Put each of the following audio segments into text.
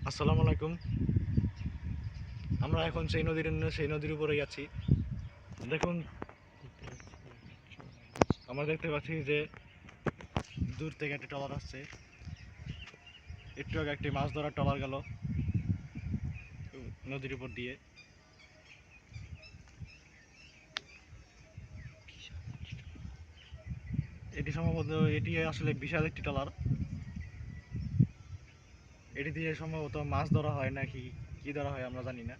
আসসালামু আলাইকুম। আমরা এখন সেই নদীর উপরেই আছি। দেখুন, আমরা দেখতে পাচ্ছি যে দূর থেকে একটা ট্রলার আসছে। একটু আগে একটি মাছ ধরার ট্রলার গেল নদীর উপর দিয়ে। এটি আসলে বিশাল একটি ট্রলার। এটি দিয়ে সম্ভবত মাছ ধরা হয় নাকি কি ধরা হয় আমরা জানি না।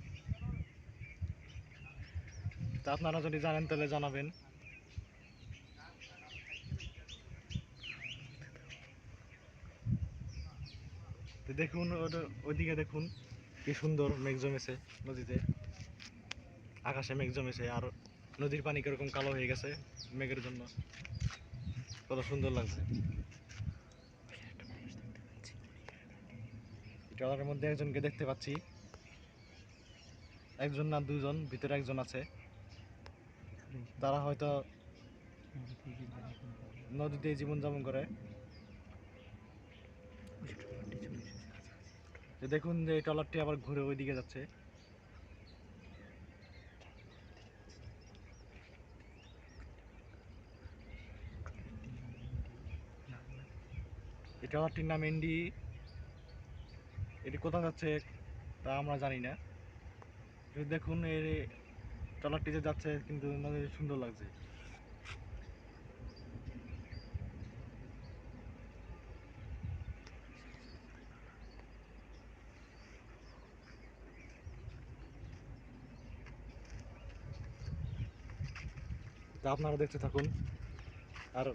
তা আপনারা যদি জানেন তাহলে জানাবেন। তো দেখুন, ওইদিকে দেখুন কি সুন্দর মেঘ জমেছে নদীতে। আকাশে মেঘ জমেছে আর নদীর পানি কিরকম কালো হয়ে গেছে মেঘের জন্য। কত সুন্দর লাগছে। ট্রলারের মধ্যে একজনকে দেখতে পাচ্ছি, একজন না দুজন, ভিতরে একজন আছে। তারা হয়তো নদীতে জীবনযাপন করে। দেখুন যে এই ট্রলারটি আবার ঘুরে ওই দিকে যাচ্ছে। এই ট্রলারটির নাম এনডি। এটি কোথায় যাচ্ছে তা আমরা জানি না। দেখুন এই ট্রলারটি যে যাচ্ছে কিন্তু নদী সুন্দর লাগছে। তা আপনারা দেখতে থাকুন আর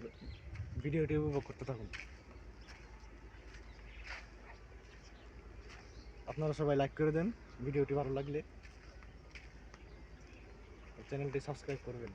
ভিডিওটি উপভোগ করতে থাকুন। আপনারা সবাই লাইক করে দেন ভিডিওটি ভালো লাগলে, চ্যানেলটি সাবস্ক্রাইব করবেন।